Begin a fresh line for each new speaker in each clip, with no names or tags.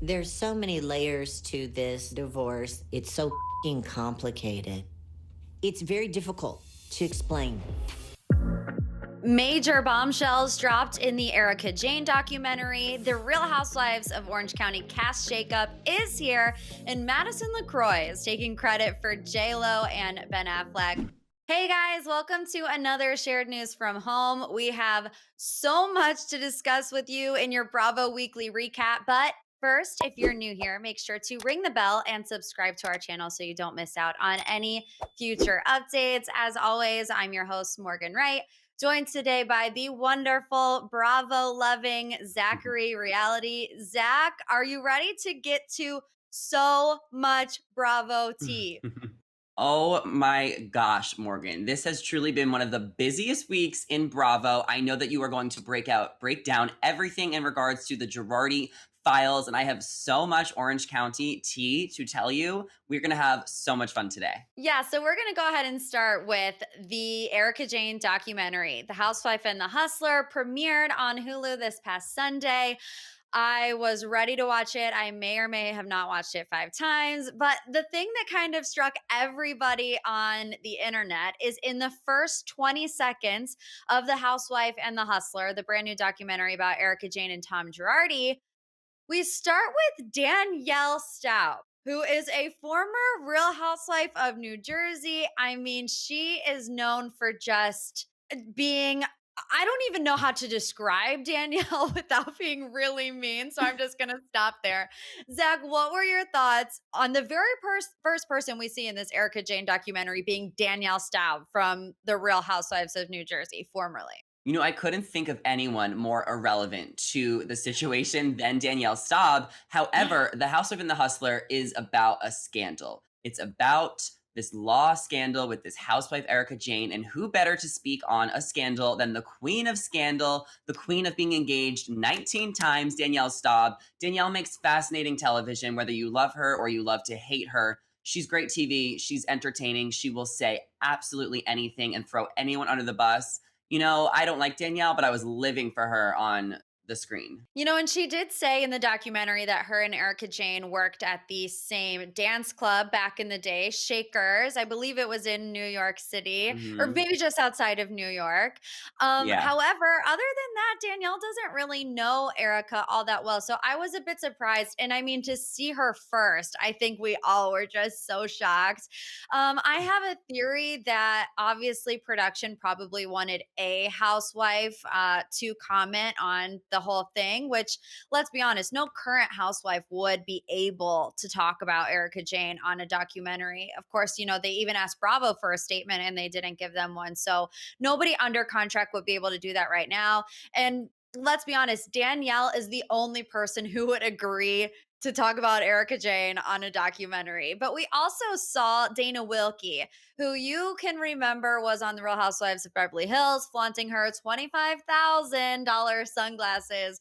There's so many layers to this divorce. It's so fing complicated. It's very difficult to explain.
Major bombshells dropped in the Erika Jayne documentary. The Real Housewives of Orange County cast shakeup is here, and Madison LeCroy is taking credit for J-Lo and Ben Affleck. Hey guys, welcome to another shared news from home. We have so much to discuss with you in your Bravo weekly recap, but first, if you're new here, make sure to ring the bell and subscribe to our channel so you don't miss out on any future updates. As always, I'm your host, Morgan Wright, joined today by the wonderful, Bravo loving Zachary Reality. Zach, are you ready to get to so much Bravo tea?
Oh my gosh, Morgan. This has truly been one of the busiest weeks in Bravo. I know that you are going to break down everything in regards to the Girardi files, and I have so much Orange County tea to tell you. We're going to have so much fun today.
Yeah, so we're going to go ahead and start with the Erika Jayne documentary. The Housewife and the Hustler premiered on Hulu this past Sunday. I was ready to watch it. I may or may have not watched it 5 times. But the thing that kind of struck everybody on the internet is in the first 20 seconds of The Housewife and the Hustler, the brand new documentary about Erika Jayne and Tom Girardi, we start with Danielle Staub, who is a former Real Housewife of New Jersey. I mean, she is known for just being, I don't even know how to describe Danielle without being really mean. So I'm just going to stop there. Zach, what were your thoughts on the very first person we see in this Erika Jayne documentary being Danielle Staub from the Real Housewives of New Jersey, formerly?
You know, I couldn't think of anyone more irrelevant to the situation than Danielle Staub. However, The Housewife and the Hustler is about a scandal. It's about this law scandal with this housewife, Erika Jayne, and who better to speak on a scandal than the queen of scandal, the queen of being engaged 19 times, Danielle Staub. Danielle makes fascinating television, whether you love her or you love to hate her. She's great TV. She's entertaining. She will say absolutely anything and throw anyone under the bus. You know, I don't like Danielle, but I was living for her on the screen.
You know, and she did say in the documentary that her and Erika Jayne worked at the same dance club back in the day, Shakers. I believe it was in New York City or
Hmm.
maybe just outside of New York.
Yeah.
However, other than that, Danielle doesn't really know Erika all that well. So I was a bit surprised. And I mean, to see her first, I think we all were just so shocked. I have a theory that obviously production probably wanted a housewife to comment on the whole thing, which, let's be honest, no current housewife would be able to talk about Erika Jayne on a documentary. Of course, you know, they even asked Bravo for a statement and they didn't give them one. So nobody under contract would be able to do that right now. And let's be honest, Danielle is the only person who would agree to talk about Erika Jayne on a documentary. But we also saw Dana Wilkie, who you can remember was on The Real Housewives of Beverly Hills, flaunting her $25,000 sunglasses.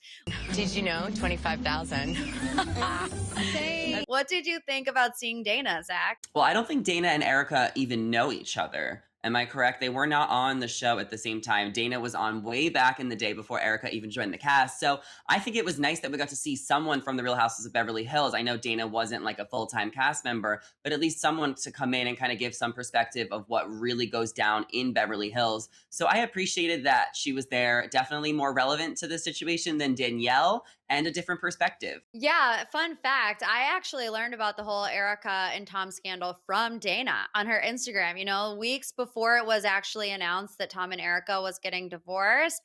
Did you know 25,000?
What did you think about seeing Dana, Zach?
Well, I don't think Dana and Erica even know each other. Am I correct? They were not on the show at the same time. Dana was on way back in the day before Erica even joined the cast. So I think it was nice that we got to see someone from the Real Houses of Beverly Hills. I know Dana wasn't like a full-time cast member, but at least someone to come in and kind of give some perspective of what really goes down in Beverly Hills. So I appreciated that she was there. Definitely more relevant to the situation than Danielle and a different perspective.
Yeah, fun fact. I actually learned about the whole Erica and Tom scandal from Dana on her Instagram. You know, weeks before it was actually announced that Tom and Erica was getting divorced,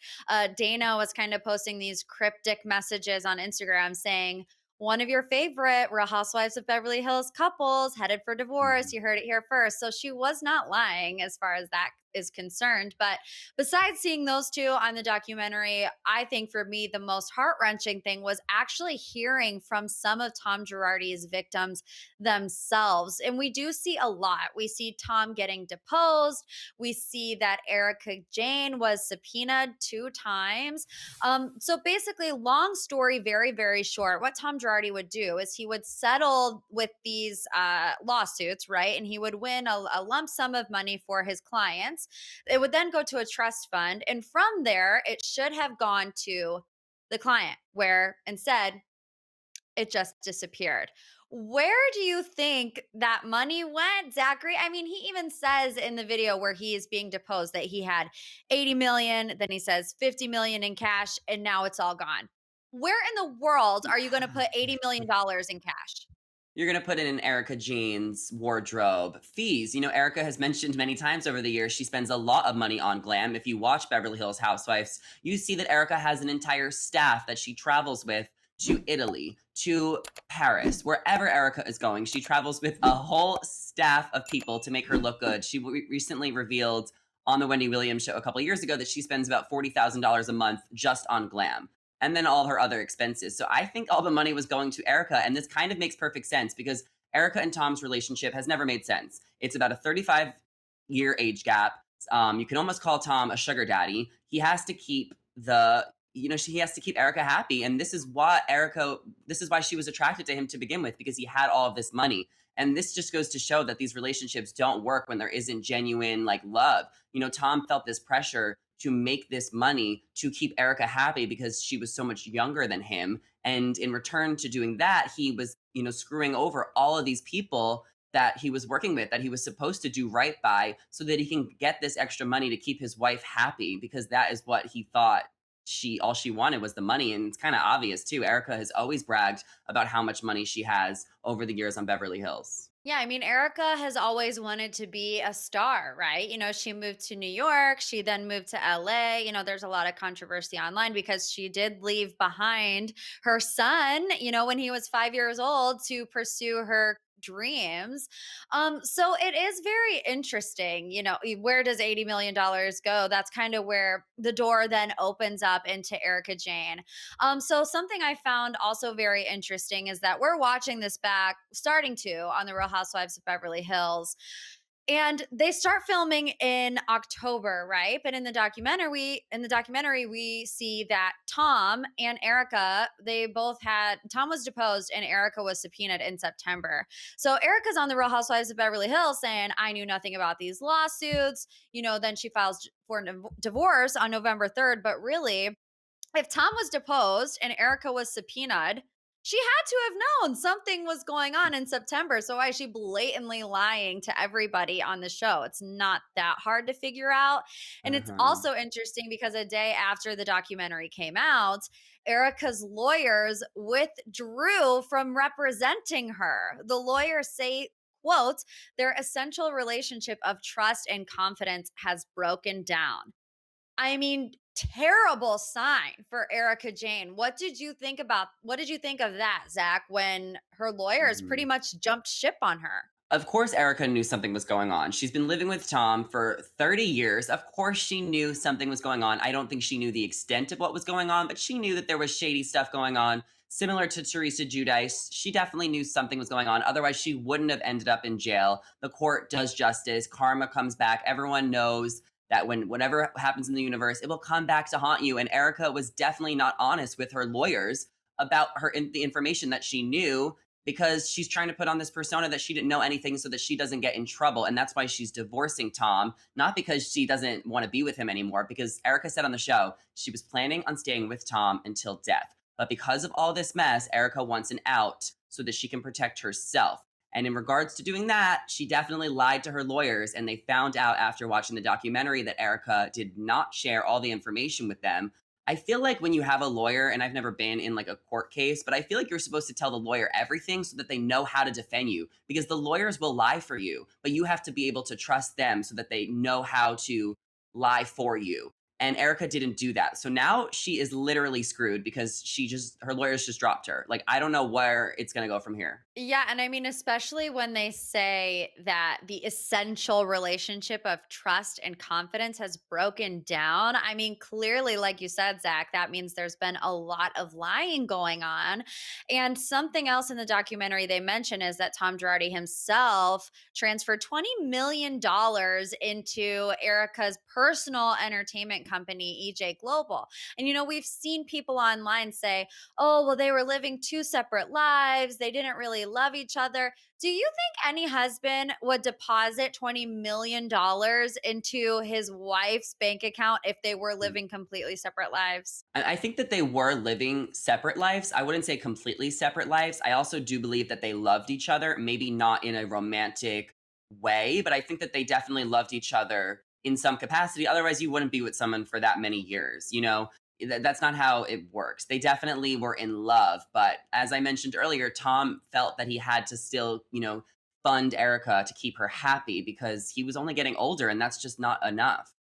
Dana was kind of posting these cryptic messages on Instagram saying, one of your favorite Real Housewives of Beverly Hills couples headed for divorce.
Mhm.
You heard it here first. So she was not lying as far as that is concerned. But besides seeing those two on the documentary, I think for me, the most heart wrenching thing was actually hearing from some of Tom Girardi's victims themselves. And we do see a lot. We see Tom getting deposed. We see that Erika Jayne was subpoenaed 2 times. So basically, long story, very, very short, what Tom Girardi would do is he would settle with these lawsuits, right? And he would win a lump sum of money for his clients. It would then go to a trust fund. And from there, it should have gone to the client, where instead it just disappeared. Where do you think that money went, Zachary? I mean, he even says in the video where he is being deposed that he had 80 million, then he says 50 million in cash, and now it's all gone. Where in the world are you going to put $80 million in cash?
You're going to put it in Erika Jayne's wardrobe. Fees. You know, Erika has mentioned many times over the years she spends a lot of money on glam. If you watch Beverly Hills Housewives, you see that Erika has an entire staff that she travels with to Italy, to Paris, wherever Erika is going. She travels with a whole staff of people to make her look good. She recently revealed on the Wendy Williams show a couple years ago that she spends about $40,000 a month just on glam, and then all her other expenses. So I think all the money was going to Erika, and this kind of makes perfect sense because Erika and Tom's relationship has never made sense. It's about a 35-year age gap. You can almost call Tom a sugar daddy. He has to keep he has to keep Erika happy, and this is why she was attracted to him to begin with, because he had all of this money. And this just goes to show that these relationships don't work when there isn't genuine love. You know, Tom felt this pressure to make this money to keep Erika happy because she was so much younger than him. And in return to doing that, he was, screwing over all of these people that he was working with, that he was supposed to do right by, so that he can get this extra money to keep his wife happy, because that is what he thought all she wanted was the money. And it's kind of obvious too. Erika has always bragged about how much money she has over the years on Beverly Hills.
Yeah, I mean, Erika has always wanted to be a star, right? She moved to New York. She then moved to LA. There's a lot of controversy online because she did leave behind her son, when he was 5 years old, to pursue her dreams. So it is very interesting. Where does $80 million go? That's kind of where the door then opens up into Erika Jayne. So something I found also very interesting is that we're watching this back, starting to, on the Real Housewives of Beverly Hills. And they start filming in October, right? But in the documentary, we see that Tom and Erika, Tom was deposed and Erika was subpoenaed in September. So Erika's on the Real Housewives of Beverly Hills saying, I knew nothing about these lawsuits. Then she files for divorce on November 3rd. But really, if Tom was deposed and Erika was subpoenaed, she had to have known something was going on in September. So why is she blatantly lying to everybody on the show? It's not that hard to figure out. And it's also interesting because a day after the documentary came out, Erika's lawyers withdrew from representing her. The lawyers say, quote, their essential relationship of trust and confidence has broken down. I mean, terrible sign for Erika Jayne. What did you think of that, Zach, when her lawyers pretty much jumped ship on her?
Of course, Erika knew something was going on. She's been living with Tom for 30 years. Of course, she knew something was going on. I don't think she knew the extent of what was going on, but she knew that there was shady stuff going on. Similar to Teresa Giudice, she definitely knew something was going on. Otherwise, she wouldn't have ended up in jail. The court does justice. Karma comes back. Everyone knows that whatever happens in the universe, it will come back to haunt you. And Erika was definitely not honest with her lawyers about the information that she knew, because she's trying to put on this persona that she didn't know anything so that she doesn't get in trouble. And that's why she's divorcing Tom, not because she doesn't want to be with him anymore, because Erika said on the show she was planning on staying with Tom until death. But because of all this mess, Erika wants an out so that she can protect herself. And in regards to doing that, she definitely lied to her lawyers, and they found out after watching the documentary that Erika did not share all the information with them. I feel like when you have a lawyer, and I've never been in a court case, but I feel like you're supposed to tell the lawyer everything so that they know how to defend you, because the lawyers will lie for you, but you have to be able to trust them so that they know how to lie for you. And Erika didn't do that. So now she is literally screwed because her lawyers just dropped her. I don't know where it's going to go from here.
Yeah. And I mean, especially when they say that the essential relationship of trust and confidence has broken down. I mean, clearly, like you said, Zach, that means there's been a lot of lying going on. And something else in the documentary they mention is that Tom Girardi himself transferred $20 million into Erika's personal entertainment company, EJ Global. And, we've seen people online say, oh, well, they were living two separate lives. They didn't really love each other. Do you think any husband would deposit $20 million into his wife's bank account if they were living completely separate lives?
I think that they were living separate lives. I wouldn't say completely separate lives. I also do believe that they loved each other, maybe not in a romantic way, but I think that they definitely loved each other in some capacity. Otherwise, you wouldn't be with someone for that many years. That's not how it works. They definitely were in love, but as I mentioned earlier, Tom felt that he had to still, fund Erika to keep her happy because he was only getting older, and that's just not enough.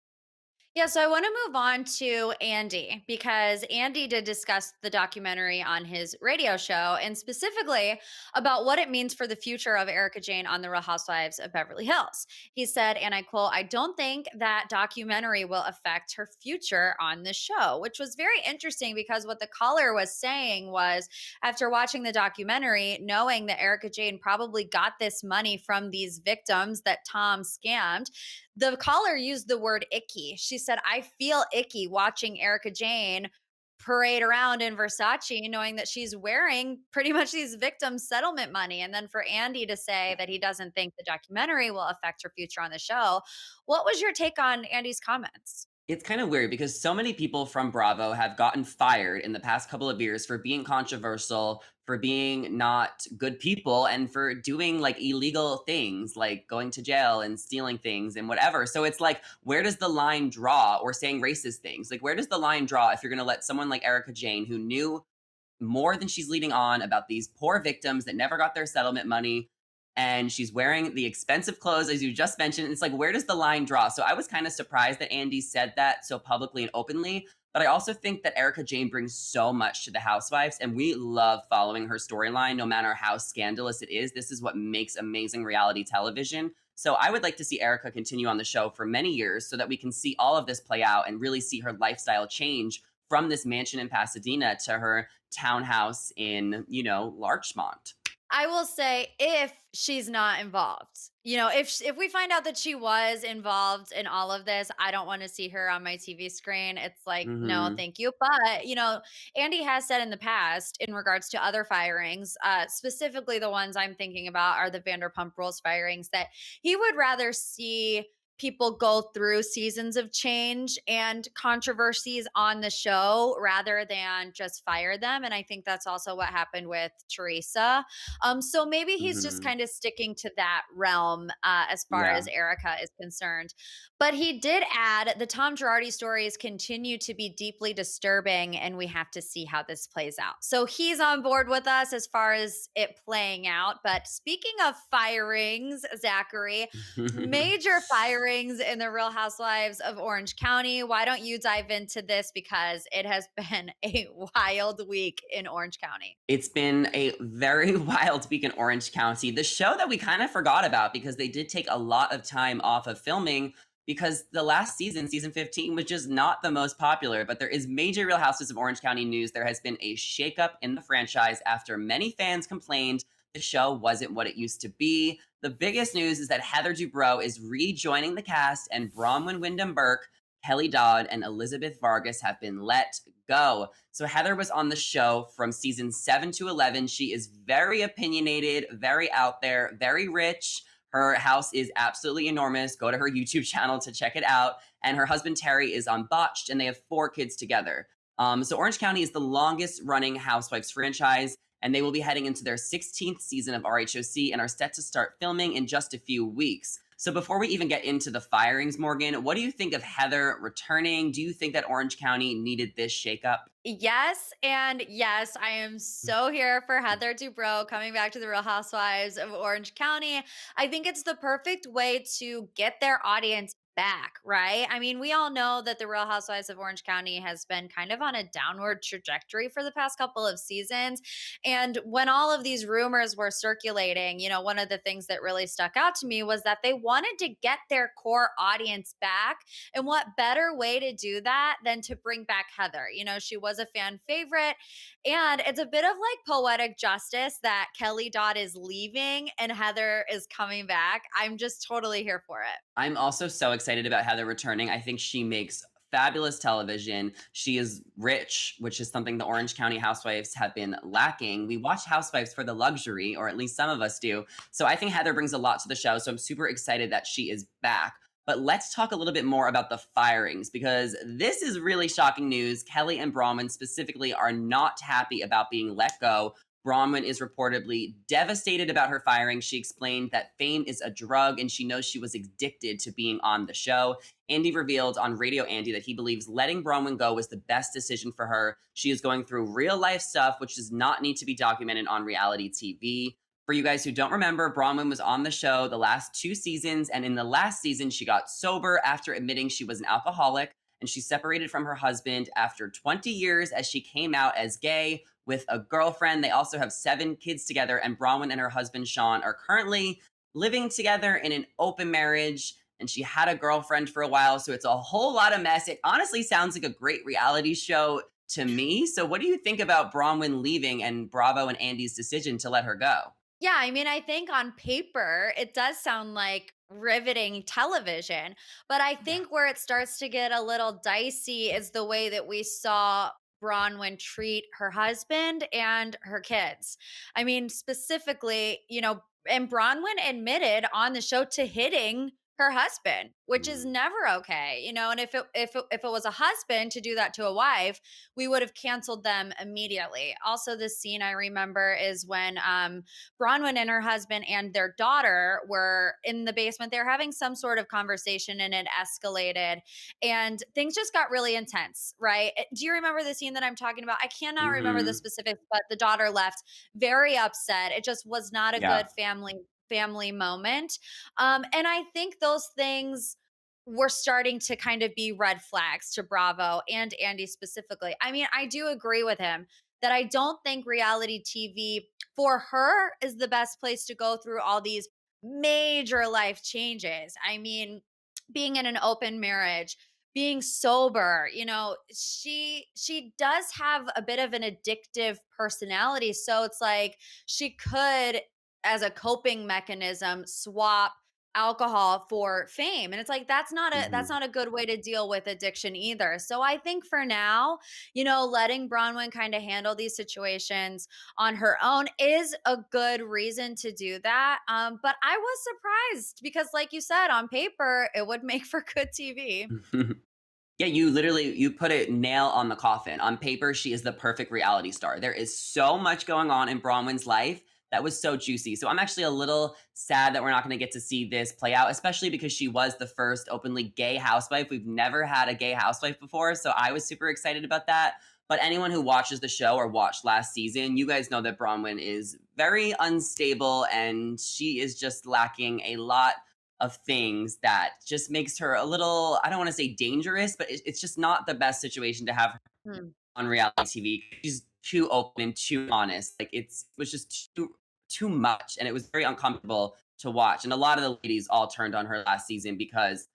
Yeah, so I want to move on to Andy because Andy did discuss the documentary on his radio show and specifically about what it means for the future of Erika Jayne on The Real Housewives of Beverly Hills. He said, and I quote, I don't think that documentary will affect her future on the show, which was very interesting because what the caller was saying was after watching the documentary, knowing that Erika Jayne probably got this money from these victims that Tom scammed, the caller used the word icky. She said, I feel icky watching Erika Jayne parade around in Versace, knowing that she's wearing pretty much these victims' settlement money. And then for Andy to say that he doesn't think the documentary will affect her future on the show. What was your take on Andy's comments?
It's kind of weird because so many people from Bravo have gotten fired in the past couple of years for being controversial, for being not good people, and for doing like illegal things like going to jail and stealing things and whatever. So it's like, where does the line draw, or saying racist things? Like, where does the line draw if you're going to let someone like Erika Jayne, who knew more than she's leading on about these poor victims that never got their settlement money, and she's wearing the expensive clothes, as you just mentioned. It's like, where does the line draw? So I was kind of surprised that Andy said that so publicly and openly. But I also think that Erika Jayne brings so much to the Housewives, and we love following her storyline, no matter how scandalous it is. This is what makes amazing reality television. So I would like to see Erika continue on the show for many years so that we can see all of this play out and really see her lifestyle change from this mansion in Pasadena to her townhouse in, Larchmont.
I will say if she's not involved. If we find out that she was involved in all of this, I don't want to see her on my TV screen. It's like, no,
Hmm.
thank you. But, Andy has said in the past in regards to other firings, specifically the ones I'm thinking about are the Vanderpump Rules firings, that he would rather see people go through seasons of change and controversies on the show rather than just fire them. And I think that's also what happened with Teresa. So maybe he's just
Hmm.
kind of sticking to that realm as far
Yeah.
as Erika is concerned. But he did add the Tom Girardi stories continue to be deeply disturbing, and we have to see how this plays out. So he's on board with us as far as it playing out. But speaking of firings, Zachary, major firings in the Real Housewives of Orange County. Why don't you dive into this because it has been a wild week in Orange County?
It's been a very wild week in Orange County. The show that we kind of forgot about because they did take a lot of time off of filming because the last season, season 15, was just not the most popular. But there is major Real Houses of Orange County news. There has been a shakeup in the franchise after many fans complained the show wasn't what it used to be. The biggest news is that Heather Dubrow is rejoining the cast, and Braunwyn Windham-Burke, Kelly Dodd, and Elizabeth Vargas have been let go. So Heather was on the show from season 7 to 11. She is very opinionated, very out there, very rich. Her house is absolutely enormous. Go to her YouTube channel to check it out. And her husband Terry is on Botched, and they have 4 kids together. So Orange County is the longest running Housewives franchise, and they will be heading into their 16th season of RHOC and are set to start filming in just a few weeks. So before we even get into the firings, Morgan, what do you think of Heather returning? Do you think that Orange County needed this shakeup?
Yes, and yes, I am so here for Heather Dubrow coming back to the Real Housewives of Orange County. I think it's the perfect way to get their audience back, right? I mean, we all know that the Real Housewives of Orange County has been kind of on a downward trajectory for the past couple of seasons. And when all of these rumors were circulating, one of the things that really stuck out to me was that they wanted to get their core audience back. And what better way to do that than to bring back Heather? She was a fan favorite. And it's a bit of like poetic justice that Kelly Dodd is leaving and Heather is coming back. I'm just totally here for it.
I'm also so excited about Heather returning. I think she makes fabulous television. She is rich, which is something the Orange County housewives have been lacking. We watch Housewives for the luxury, or at least some of us do. So I think Heather brings a lot to the show. So I'm super excited that she is back. But let's talk a little bit more about the firings, because this is really shocking news. Kelly and Braunwyn specifically are not happy about being let go. Braunwyn is reportedly devastated about her firing. She explained that fame is a drug and she knows she was addicted to being on the show. Andy revealed on Radio Andy that he believes letting Braunwyn go was the best decision for her. She is going through real life stuff, which does not need to be documented on reality TV. For you guys who don't remember, Braunwyn was on the show the last 2 seasons, and in the last season, she got sober after admitting she was an alcoholic, and she separated from her husband after 20 years as she came out as gay with a girlfriend. They also have 7 kids together, and Braunwyn and her husband, Sean, are currently living together in an open marriage, and she had a girlfriend for a while, so it's a whole lot of mess. It honestly sounds like a great reality show to me. So what do you think about Braunwyn leaving and Bravo and Andy's decision to let her go?
Yeah, I mean, I think on paper, it does sound like riveting television. But I
Yeah.
think where it starts to get a little dicey is the way that we saw Bronwyn treat her husband and her kids. I mean, specifically, and Bronwyn admitted on the show to hitting her husband, which is
Mm.
never okay. And if it was a husband to do that to a wife, we would have canceled them immediately. Also, this scene I remember is when Bronwyn and her husband and their daughter were in the basement. They were having some sort of conversation and it escalated and things just got really intense, right? Do you remember the scene that I'm talking about? I cannot remember the
Mhm.
specifics, but the daughter left very upset. It just was not a
Yeah.
good family moment. And I think those things were starting to kind of be red flags to Bravo and Andy specifically. I mean, I do agree with him that I don't think reality TV for her is the best place to go through all these major life changes. I mean, being in an open marriage, being sober, she does have a bit of an addictive personality. So it's like she could, as a coping mechanism, swap alcohol for fame, and it's like that's
Mhm.
not a good way to deal with addiction either. So I think for now, letting Bronwyn kind of handle these situations on her own is a good reason to do that. But I was surprised because, like you said, on paper it would make for good TV.
Yeah, you put a nail on the coffin. On paper, she is the perfect reality star. There is so much going on in Bronwyn's life that was so juicy. So I'm actually a little sad that we're not going to get to see this play out, especially because she was the first openly gay housewife. We've never had a gay housewife before, so I was super excited about that. But anyone who watches the show or watched last season, you guys know that Bronwyn is very unstable and she is just lacking a lot of things that just makes her a little, I don't want to say dangerous, but it's just not the best situation to have her
Hmm.
on reality TV. She's too open and too honest. Like it was just too much, and it was very uncomfortable to watch. And a lot of the ladies all turned on her last season because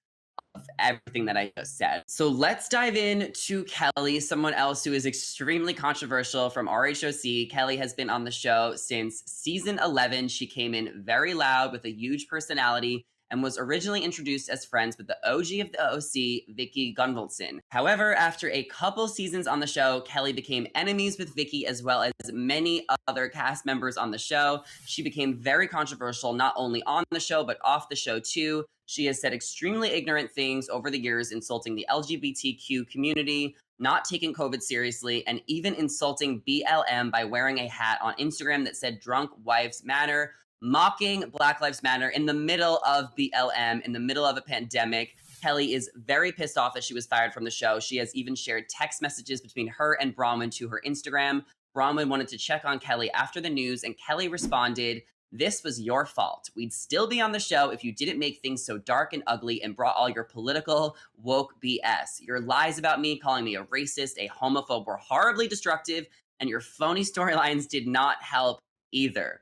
of everything that I just said. So let's dive in to Kelly, someone else who is extremely controversial from RHOC. Kelly has been on the show since season 11. She came in very loud with a huge personality and was originally introduced as friends with the OG of the OC, Vicky Gunvalson. However, after a couple seasons on the show, Kelly became enemies with Vicky as well as many other cast members on the show. She became very controversial, not only on the show, but off the show too. She has said extremely ignorant things over the years, insulting the LGBTQ community, not taking COVID seriously, and even insulting BLM by wearing a hat on Instagram that said Drunk Wives Matter, mocking Black Lives Matter in the middle of BLM, in the middle of a pandemic. Kelly is very pissed off that she was fired from the show. She has even shared text messages between her and Braunwyn to her Instagram. Braunwyn wanted to check on Kelly after the news, and Kelly responded, "This was your fault. We'd still be on the show if you didn't make things so dark and ugly and brought all your political woke BS. Your lies about me, calling me a racist, a homophobe were horribly destructive, and your phony storylines did not help either."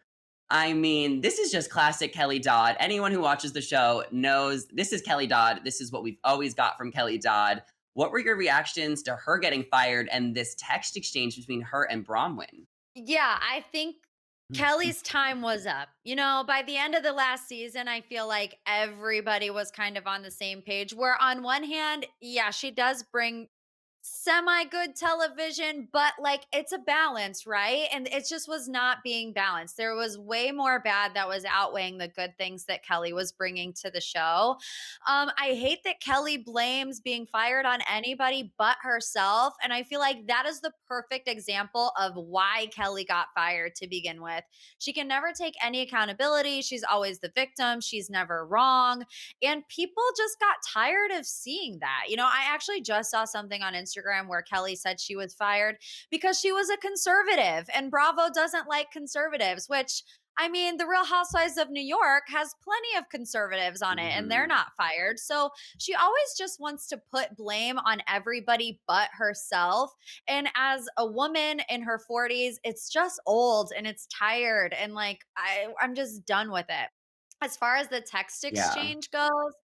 I mean, this is just classic Kelly Dodd. Anyone who watches the show knows this is Kelly Dodd. This is what we've always got from Kelly Dodd. What were your reactions to her getting fired and this text exchange between her and Braunwyn?
Yeah, I think Kelly's time was up. You know, by the end of the last season, I feel like everybody was kind of on the same page. Where on one hand, yeah, she does bring semi good television, but like it's a balance, right? And it just was not being balanced. There was way more bad that was outweighing the good things that Kelly was bringing to the show. I hate that Kelly blames being fired on anybody but herself. And I feel like that is the perfect example of why Kelly got fired to begin with. She can never take any accountability. She's always the victim. She's never wrong. And people just got tired of seeing that. You know, I actually just saw something on Instagram where Kelly said she was fired because she was a conservative and Bravo doesn't like conservatives, which I mean, the Real Housewives of New York has plenty of conservatives on it and they're
Mhm.
not fired. So she always just wants to put blame on everybody but herself. And as a woman in her 40s, it's just old and it's tired. And like, I'm just done with it. As far as the text
Yeah.
exchange goes,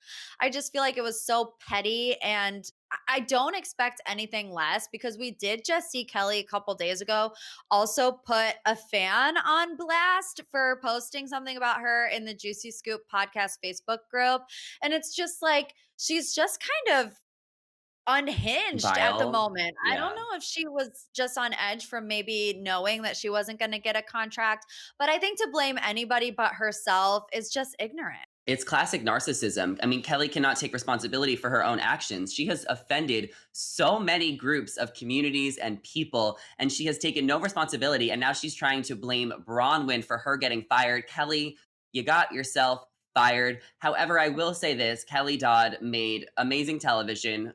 I just feel like it was so petty and I don't expect anything less because we did just see Kelly a couple days ago also put a fan on blast for posting something about her in the Juicy Scoop podcast Facebook group. And it's just like she's just kind of unhinged at the
Vile.
moment. I don't
Yeah.
know if she was just on edge from maybe knowing that she wasn't going to get a contract, but I think to blame anybody but herself is just ignorant.
It's classic narcissism. I mean, Kelly cannot take responsibility for her own actions. She has offended so many groups of communities and people, and she has taken no responsibility. And now she's trying to blame Braunwyn for her getting fired. Kelly, you got yourself fired. However, I will say this, Kelly Dodd made amazing television.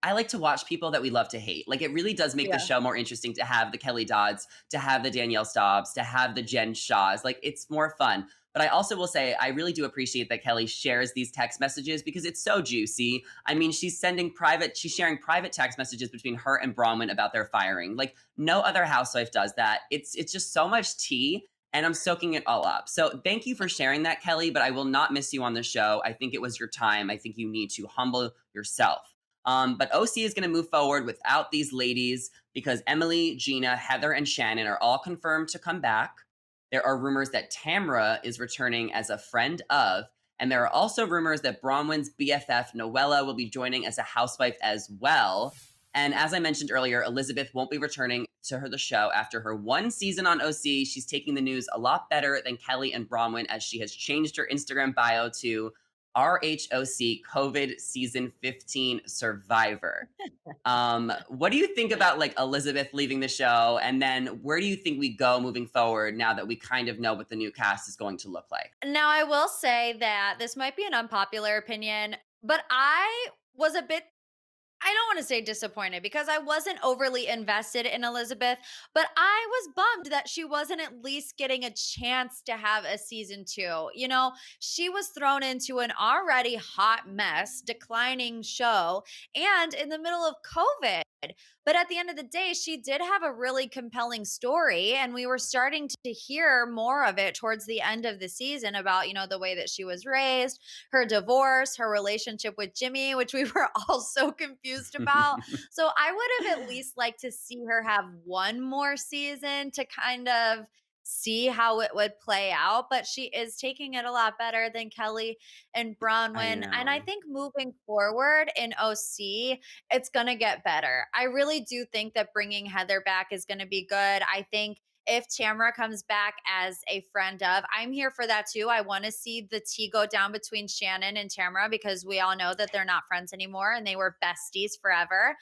I like to watch people that we love to hate. Like, it really does make the
Yeah.
show more interesting to have the Kelly Dodds, to have the Danielle Staubs, to have the Jen Shaws. Like, it's more fun. But I also will say, I really do appreciate that Kelly shares these text messages because it's so juicy. I mean, she's sharing private text messages between her and Braunwyn about their firing. Like, no other housewife does that. It's just so much tea, and I'm soaking it all up. So thank you for sharing that, Kelly, but I will not miss you on the show. I think it was your time. I think you need to humble yourself. But OC is going to move forward without these ladies because Emily, Gina, Heather, and Shannon are all confirmed to come back. There are rumors that Tamra is returning as a friend of, and there are also rumors that Braunwyn's BFF Noella will be joining as a housewife as well. And as I mentioned earlier, Elizabeth won't be returning to the show after her one season on OC. She's taking the news a lot better than Kelly and Braunwyn as she has changed her Instagram bio to RHOC COVID season 15 survivor. What do you think about like Elizabeth leaving the show? And then where do you think we go moving forward now that we kind of know what the new cast is going to look like?
Now, I will say that this might be an unpopular opinion, but I was a bit I don't want to say disappointed because I wasn't overly invested in Elizabeth, but I was bummed that she wasn't at least getting a chance to have a season 2. You know, she was thrown into an already hot mess, declining show, and in the middle of COVID. But at the end of the day, she did have a really compelling story, and we were starting to hear more of it towards the end of the season about, you know, the way that she was raised, her divorce, her relationship with Jimmy, which we were all so confused about. So I would have at least liked to see her have one more season to kind of see how it would play out, but she is taking it a lot better than Kelly and
I
Braunwyn. And I
know.
think moving forward in OC, it's going to get better. I really do think that bringing Heather back is going to be good. I think if Tamara comes back as a friend of, I'm here for that too. I want to see the tea go down between Shannon and Tamara because we all know that they're not friends anymore and they were besties forever.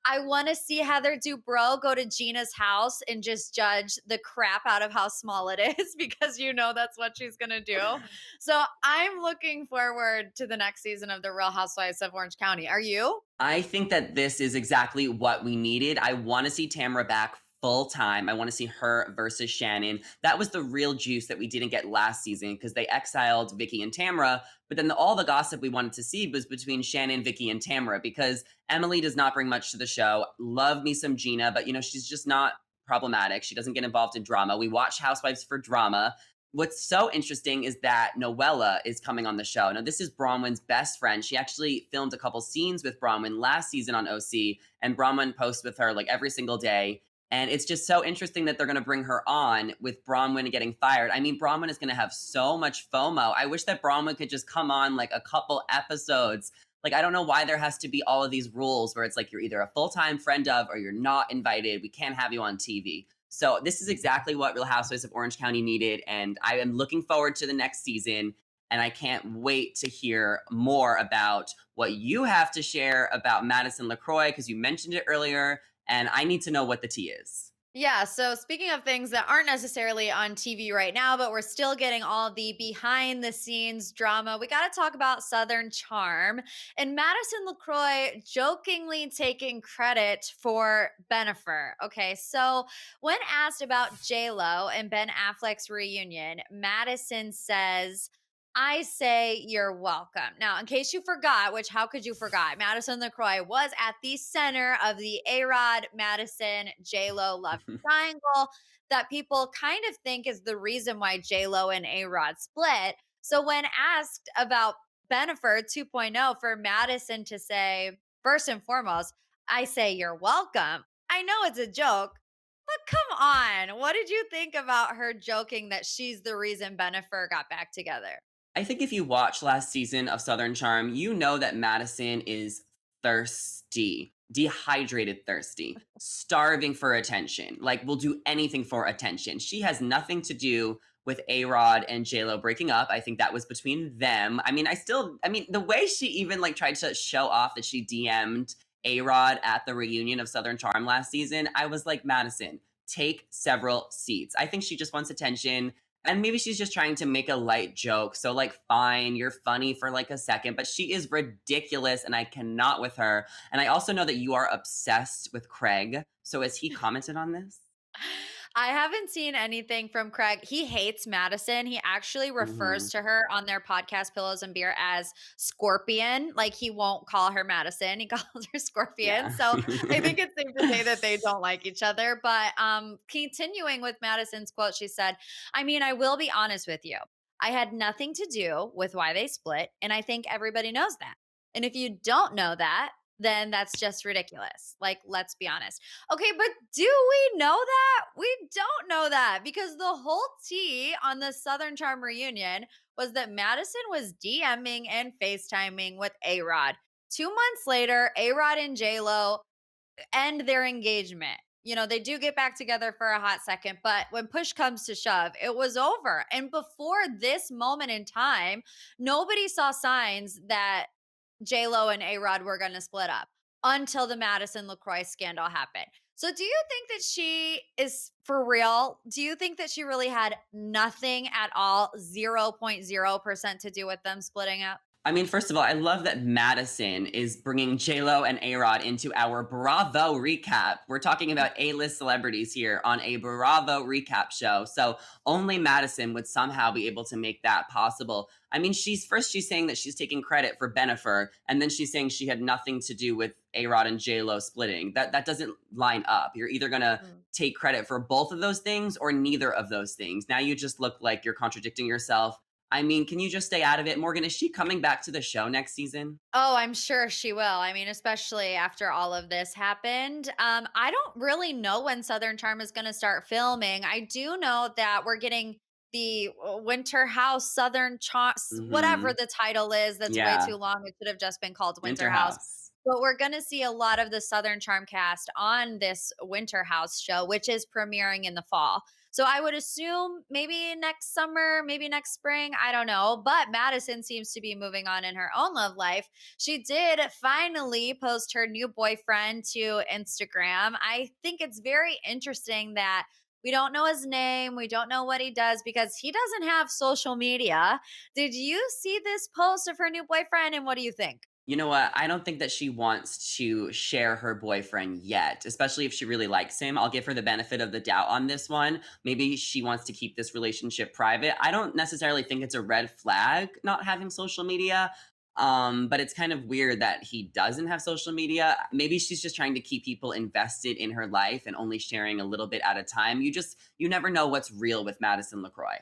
I want to see Heather Dubrow go to Gina's house and just judge the crap out of how small it is because you know that's what she's going to do. So I'm looking forward to the next season of The Real Housewives of Orange County. Are you?
I think that this is exactly what we needed. I want to see Tamara back full time. I want to see her versus Shannon. That was the real juice that we didn't get last season because they exiled Vicky and Tamara. But then all the gossip we wanted to see was between Shannon, Vicky, and Tamara because Emily does not bring much to the show. Love me some Gina, but you know, she's just not problematic. She doesn't get involved in drama. We watch Housewives for drama. What's so interesting is that Noella is coming on the show. Now, this is Braunwyn's best friend. She actually filmed a couple scenes with Braunwyn last season on OC, and Braunwyn posts with her like every single day. And it's just so interesting that they're going to bring her on with Braunwyn getting fired. I mean, Braunwyn is going to have so much FOMO. I wish that Braunwyn could just come on like a couple episodes. Like, I don't know why there has to be all of these rules where it's like you're either a full-time friend of or you're not invited. We can't have you on TV. So this is exactly what Real Housewives of Orange County needed. And I am looking forward to the next season. And I can't wait to hear more about what you have to share about Madison LeCroy, because you mentioned it earlier. And I need to know what the tea is.
Yeah, so speaking of things that aren't necessarily on TV right now, but we're still getting all the behind the scenes drama, we got to talk about Southern Charm and Madison LeCroy jokingly taking credit for Bennifer. Okay, so when asked about J-Lo and Ben Affleck's reunion, Madison says, I say you're welcome. Now, in case you forgot, which how could you forget? Madison LeCroy was at the center of the A-Rod, Madison, J-Lo love triangle that people kind of think is the reason why J-Lo and A-Rod split. So when asked about Bennifer 2.0 for Madison to say, first and foremost, I say you're welcome. I know it's a joke, but come on. What did you think about her joking that she's the reason Bennifer got back together?
I think if you watch last season of Southern Charm, you know that Madison is thirsty, dehydrated thirsty, starving for attention. Like, will do anything for attention. She has nothing to do with A-Rod and J-Lo breaking up. I think that was between them. I mean, the way she even like tried to show off that she DM'd A-Rod at the reunion of Southern Charm last season, I was like, Madison, take several seats. I think she just wants attention. And maybe she's just trying to make a light joke. So, like, fine, you're funny for like a second, but she is ridiculous and I cannot with her. And I also know that you are obsessed with Craig. So, has he commented on this?
I haven't seen anything from Craig. He hates Madison. He actually refers to her on their podcast, Pillows and Beer, as Scorpion. Like, he won't call her Madison. He calls her Scorpion.
Yeah.
So I think it's safe to say that they don't like each other. But continuing with Madison's quote, she said, I mean, I will be honest with you. I had nothing to do with why they split. And I think everybody knows that. And if you don't know that, then that's just ridiculous. Like, let's be honest. Okay, but do we know that? We don't know that because the whole tea on the Southern Charm reunion was that Madison was DMing and FaceTiming with A-Rod. 2 months later, A-Rod and J-Lo end their engagement. You know, they do get back together for a hot second, but when push comes to shove, it was over. And before this moment in time, nobody saw signs that J-Lo and A-Rod were going to split up until the Madison LeCroy scandal happened. So do you think that she is for real? Do you think that she really had nothing at all, 0.0% to do with them splitting up?
I mean, first of all, I love that Madison is bringing J-Lo and A-Rod into our Bravo recap. We're talking about A-list celebrities here on a Bravo recap show. So only Madison would somehow be able to make that possible. I mean, she's saying that she's taking credit for Bennifer, and then she's saying she had nothing to do with A-Rod and J-Lo splitting. That doesn't line up. You're either going to take credit for both of those things or neither of those things. Now you just look like you're contradicting yourself. I mean, can you just stay out of it? Morgan, is she coming back to the show next season?
Oh, I'm sure she will. I mean, especially after all of this happened. I don't really know when Southern Charm is going to start filming. I do know that we're getting the Winter House, Southern Charm, whatever the title is. That's way too long. It should have just been called Winter House. But we're going to see a lot of the Southern Charm cast on this Winter House show, which is premiering in the fall. So I would assume maybe next summer, maybe next spring, I don't know. But Madison seems to be moving on in her own love life. She did finally post her new boyfriend to Instagram. I think it's very interesting that we don't know his name. We don't know what he does because he doesn't have social media. Did you see this post of her new boyfriend and what do you think?
You know what? I don't think that she wants to share her boyfriend yet, especially if she really likes him. I'll give her the benefit of the doubt on this one. Maybe she wants to keep this relationship private. I don't necessarily think it's a red flag not having social media, but it's kind of weird that he doesn't have social media. Maybe she's just trying to keep people invested in her life and only sharing a little bit at a time. You never know what's real with Madison LeCroy.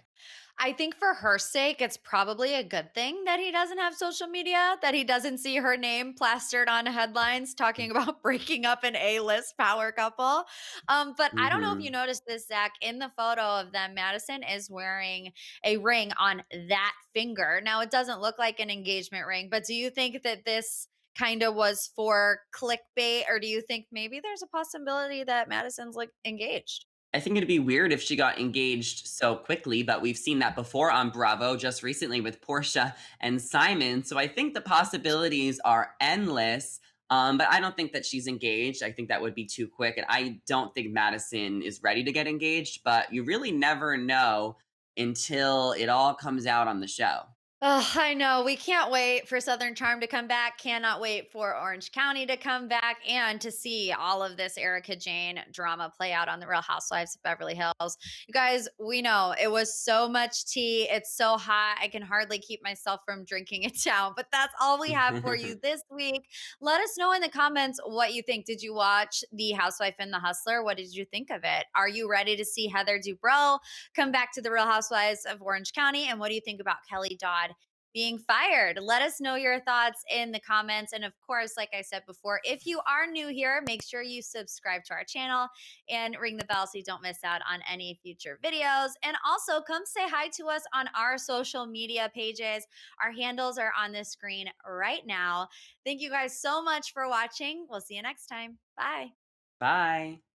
I think for her sake, it's probably a good thing that he doesn't have social media, that he doesn't see her name plastered on headlines talking about breaking up an A-list power couple. But I don't know if you
Hmm.
noticed this, Zach. In the photo of them, Madison is wearing a ring on that finger. Now, it doesn't look like an engagement ring, but do you think that this kind of was for clickbait, or do you think maybe there's a possibility that Madison's like engaged?
I think it'd be weird if she got engaged so quickly, but we've seen that before on Bravo just recently with Portia and Simon. So I think the possibilities are endless. But I don't think that she's engaged. I think that would be too quick. And I don't think Madison is ready to get engaged, but you really never know until it all comes out on the show.
Oh, I know. We can't wait for Southern Charm to come back. Cannot wait for Orange County to come back and to see all of this Erika Jayne drama play out on the Real Housewives of Beverly Hills. You guys, we know it was so much tea. It's so hot. I can hardly keep myself from drinking it down. But that's all we have for you this week. Let us know in the comments what you think. Did you watch The Housewife and the Hustler? What did you think of it? Are you ready to see Heather Dubrow come back to the Real Housewives of Orange County? And what do you think about Kelly Dodd being fired? Let us know your thoughts in the comments. And of course, like I said before, if you are new here, make sure you subscribe to our channel and ring the bell so you don't miss out on any future videos. And also come say hi to us on our social media pages. Our handles are on the screen right now. Thank you guys so much for watching. We'll see you next time. Bye.
Bye.